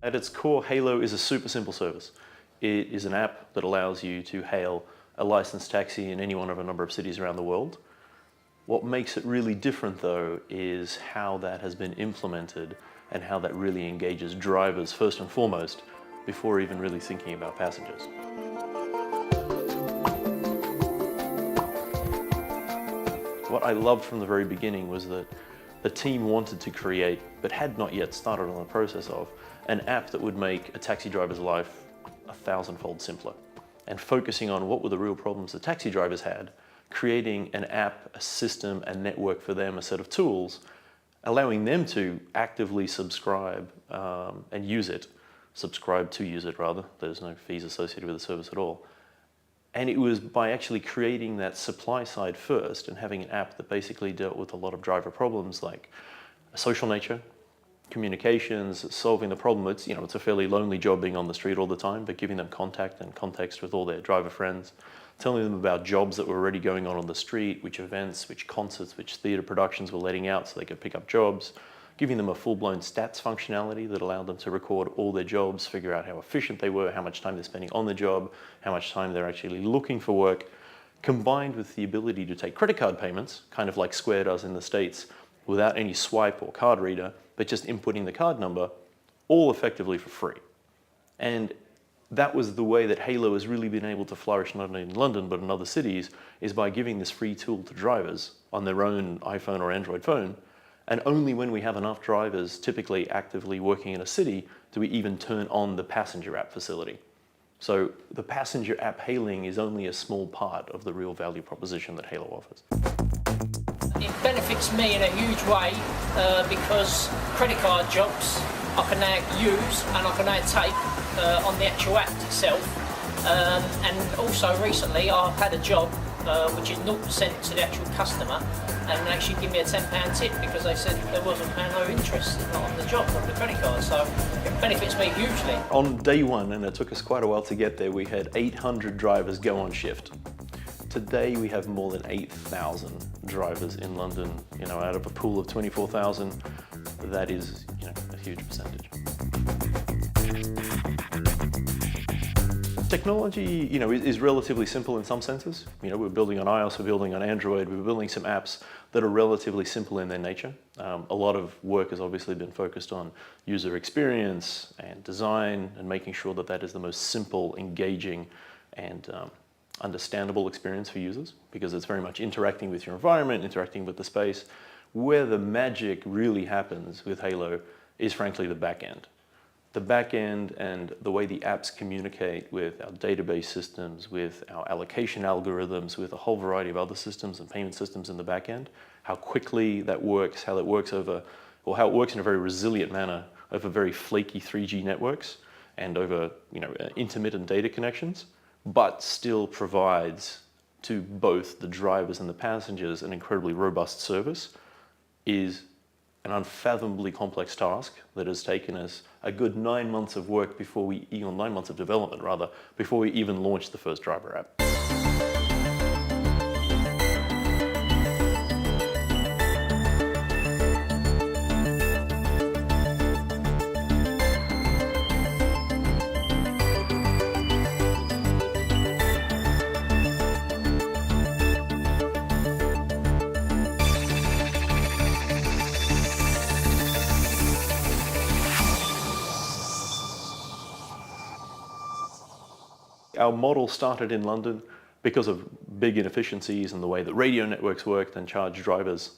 At its core, Hailo is a super simple service. It is an app that allows you to hail a licensed taxi in any one of a number of cities around the world. What makes it really different, though, is how that has been implemented and how that really engages drivers first and foremost before even really thinking about passengers. What I loved from the very beginning was that the team wanted to create, but had not yet started on the process of, an app that would make a taxi driver's life 1,000-fold simpler. And focusing on what were the real problems the taxi drivers had, creating an app, a system, a network for them, a set of tools, allowing them to actively subscribe and use it, subscribe to use it rather, there's no fees associated with the service at all. And it was by actually creating that supply side first and having an app that basically dealt with a lot of driver problems like social nature, communications, solving the problem. It's a fairly lonely job being on the street all the time, but giving them contact and context with all their driver friends, telling them about jobs that were already going on the street, which events, which concerts, which theatre productions were letting out so they could pick up jobs, giving them a full-blown stats functionality that allowed them to record all their jobs, figure out how efficient they were, how much time they're spending on the job, how much time they're actually looking for work, combined with the ability to take credit card payments, kind of like Square does in the States, without any swipe or card reader, but just inputting the card number, all effectively for free. And that was the way that Hailo has really been able to flourish not only in London but in other cities, is by giving this free tool to drivers on their own iPhone or Android phone. And only when we have enough drivers typically actively working in a city do we even turn on the passenger app facility. So the passenger app hailing is only a small part of the real value proposition that Hailo offers. It benefits me in a huge way because credit card jobs I can now use and I can now take on the actual app itself. And also recently I've had a job which is 0% to the actual customer, and they actually give me a £10 tip because they said there wasn't no interest on the job of the credit card, so it benefits me hugely. On day one, and it took us quite a while to get there, we had 800 drivers go on shift. Today we have more than 8,000 drivers in London, out of a pool of 24,000. That is, a huge percentage. Technology, is relatively simple in some senses. We're building on iOS, we're building on Android, we're building some apps that are relatively simple in their nature. A lot of work has obviously been focused on user experience and design and making sure that that is the most simple, engaging, and understandable experience for users, because it's very much interacting with your environment, interacting with the space. Where the magic really happens with Hailo is frankly the back end. The back end and the way the apps communicate with our database systems, with our allocation algorithms, with a whole variety of other systems and payment systems in the back end, how quickly that works, how it works in a very resilient manner over very flaky 3G networks and over intermittent data connections, but still provides to both the drivers and the passengers an incredibly robust service, is an unfathomably complex task that has taken us a good 9 months of work 9 months of development rather, before we even launched the first driver app. Our model started in London because of big inefficiencies and the way that radio networks worked and charged drivers,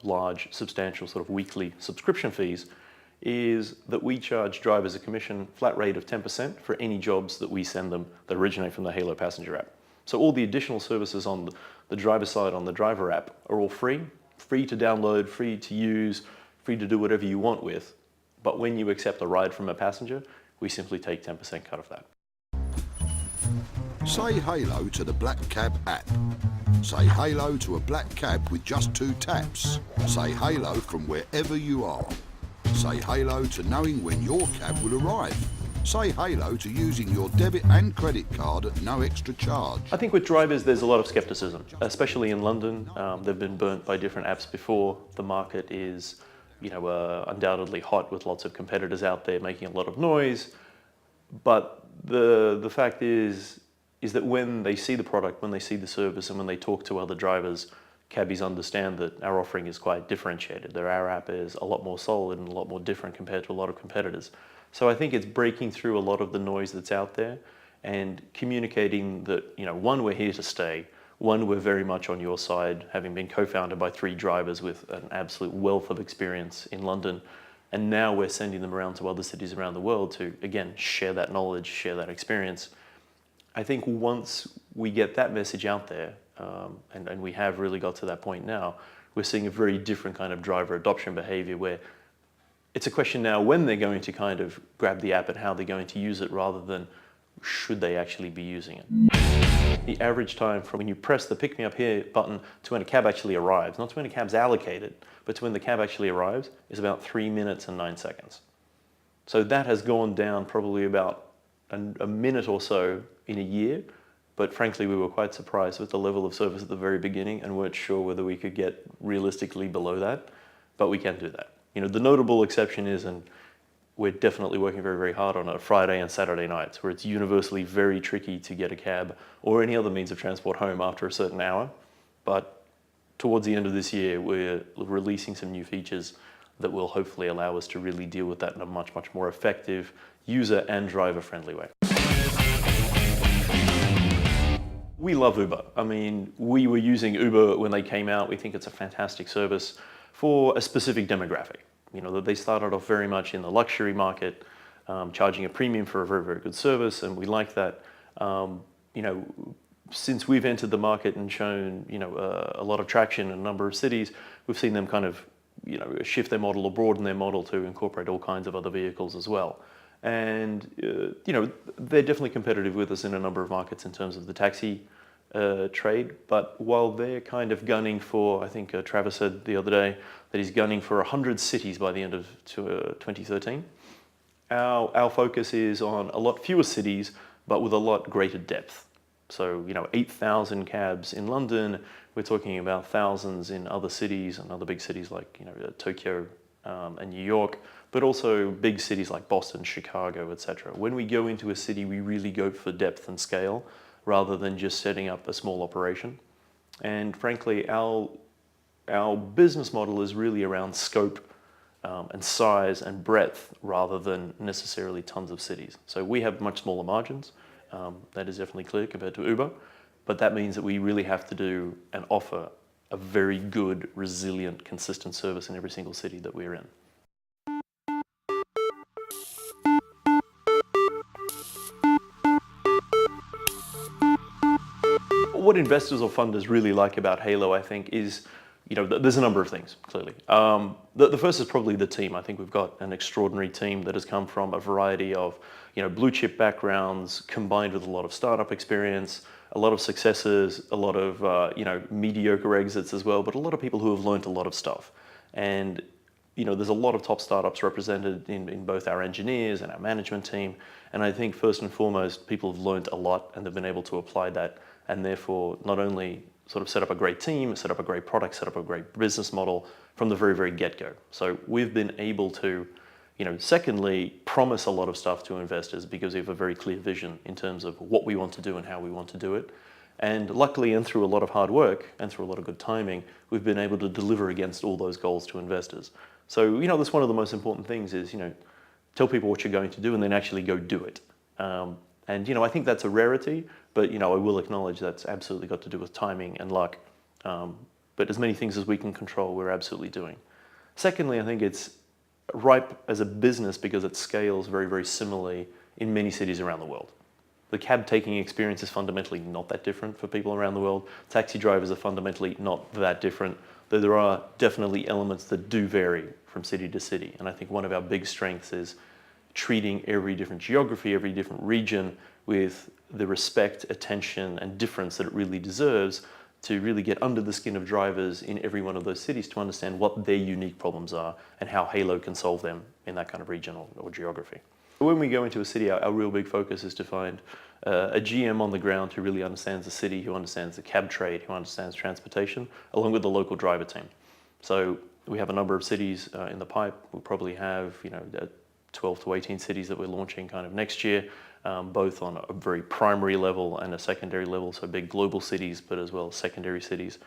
large, substantial sort of weekly subscription fees, is that we charge drivers a commission flat rate of 10% for any jobs that we send them that originate from the Hailo passenger app. So all the additional services on the driver side on the driver app are all free to download, free to use, free to do whatever you want with. But when you accept a ride from a passenger, we simply take 10% cut of that. Say Hailo to the Black Cab app. Say Hailo to a black cab with just 2 taps. Say Hailo from wherever you are. Say Hailo to knowing when your cab will arrive. Say Hailo to using your debit and credit card at no extra charge. I think with drivers there's a lot of skepticism, especially in London. They've been burnt by different apps before. The market is undoubtedly hot with lots of competitors out there making a lot of noise. But the fact is that when they see the product, when they see the service, and when they talk to other drivers, cabbies understand that our offering is quite differentiated. That our app is a lot more solid and a lot more different compared to a lot of competitors. So I think it's breaking through a lot of the noise that's out there and communicating that, one, we're here to stay. One, we're very much on your side, having been co-founded by 3 drivers with an absolute wealth of experience in London. And now we're sending them around to other cities around the world to, again, share that knowledge, share that experience. I think once we get that message out there, and we have really got to that point now, we're seeing a very different kind of driver adoption behavior where it's a question now when they're going to kind of grab the app and how they're going to use it rather than should they actually be using it. The average time from when you press the pick me up here button to when a cab actually arrives, not to when a cab's allocated, but to when the cab actually arrives, is about 3 minutes and 9 seconds. So that has gone down probably about a minute or so in a year, but frankly we were quite surprised with the level of service at the very beginning and weren't sure whether we could get realistically below that, but we can do that. The notable exception is, and we're definitely working very, very hard on it, Friday and Saturday nights, where it's universally very tricky to get a cab or any other means of transport home after a certain hour. But towards the end of this year, we're releasing some new features that will hopefully allow us to really deal with that in a much, much more effective, user and driver-friendly way. We love Uber. I mean, we were using Uber when they came out. We think it's a fantastic service for a specific demographic. That they started off very much in the luxury market, charging a premium for a very, very good service, and we like that. Since we've entered the market and shown, a lot of traction in a number of cities, we've seen them kind of, shift their model or broaden their model to incorporate all kinds of other vehicles as well. And, they're definitely competitive with us in a number of markets in terms of the taxi trade. But while they're kind of gunning for, I think Travis said the other day that he's gunning for 100 cities by the end of 2013, our focus is on a lot fewer cities, but with a lot greater depth. So, 8,000 cabs in London. We're talking about thousands in other cities and other big cities like, Tokyo and New York, but also big cities like Boston, Chicago, etc. When we go into a city, we really go for depth and scale rather than just setting up a small operation. And frankly, our business model is really around scope and size and breadth rather than necessarily tons of cities. So we have much smaller margins. That is definitely clear compared to Uber, but that means that we really have to do and offer a very good, resilient, consistent service in every single city that we're in. What investors or funders really like about Hailo, I think, is, there's a number of things, clearly. The first is probably the team. I think we've got an extraordinary team that has come from a variety of, blue chip backgrounds combined with a lot of startup experience, a lot of successes, a lot of, mediocre exits as well, but a lot of people who have learned a lot of stuff. And, there's a lot of top startups represented in both our engineers and our management team. And I think first and foremost, people have learned a lot and they've been able to apply that and therefore not only sort of set up a great team, set up a great product, set up a great business model from the very, very get-go. So we've been able to, secondly, promise a lot of stuff to investors because we have a very clear vision in terms of what we want to do and how we want to do it. And luckily, and through a lot of hard work and through a lot of good timing, we've been able to deliver against all those goals to investors. So, that's one of the most important things is, tell people what you're going to do and then actually go do it. And I think that's a rarity, but I will acknowledge that's absolutely got to do with timing and luck. But as many things as we can control, we're absolutely doing. Secondly, I think it's ripe as a business because it scales very, very similarly in many cities around the world. The cab taking experience is fundamentally not that different for people around the world. Taxi drivers are fundamentally not that different, though there are definitely elements that do vary from city to city. And I think one of our big strengths is treating every different geography, every different region with the respect, attention, and difference that it really deserves to really get under the skin of drivers in every one of those cities to understand what their unique problems are and how Hailo can solve them in that kind of region or geography. When we go into a city, our real big focus is to find a GM on the ground who really understands the city, who understands the cab trade, who understands transportation, along with the local driver team. So We have a number of cities in the pipe. We'll probably have 12 to 18 cities that we're launching kind of next year, both on a very primary level and a secondary level, so big global cities, but as well as secondary cities.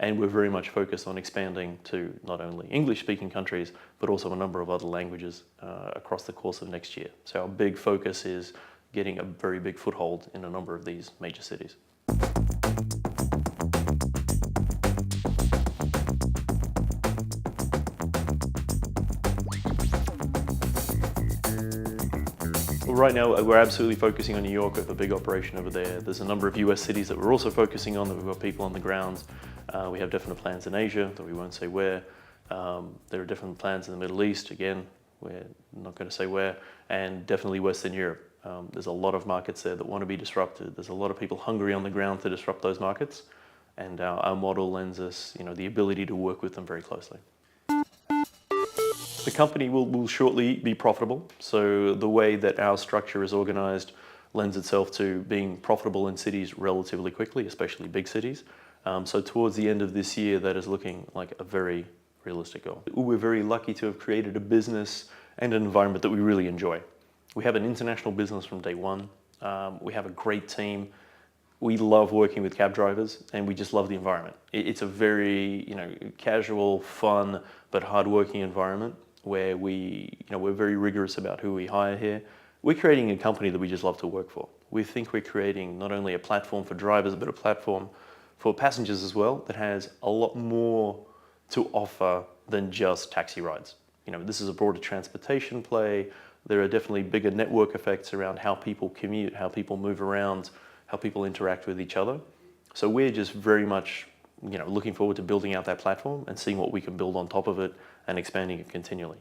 And we're very much focused on expanding to not only English-speaking countries, but also a number of other languages across the course of next year. So our big focus is getting a very big foothold in a number of these major cities. Well, right now, we're absolutely focusing on New York. We have a big operation over there. There's a number of US cities that we're also focusing on, that we've got people on the ground. We have definite plans in Asia, that we won't say where. There are different plans in the Middle East, again, we're not going to say where, and definitely Western Europe. There's a lot of markets there that want to be disrupted. There's a lot of people hungry on the ground to disrupt those markets, and our model lends us the ability to work with them very closely. The company will shortly be profitable, so the way that our structure is organized lends itself to being profitable in cities relatively quickly, especially big cities. So towards the end of this year, that is looking like a very realistic goal. We're very lucky to have created a business and an environment that we really enjoy. We have an international business from day one. We have a great team. We love working with cab drivers, and we just love the environment. It's a very casual, fun, but hard-working environment where we're very rigorous about who we hire here. We're creating a company that we just love to work for. We think we're creating not only a platform for drivers, but a platform for passengers as well that has a lot more to offer than just taxi rides. This is a broader transportation play. There are definitely bigger network effects around how people commute, how people move around, how people interact with each other. So we're just very much looking forward to building out that platform and seeing what we can build on top of it and expanding it continually.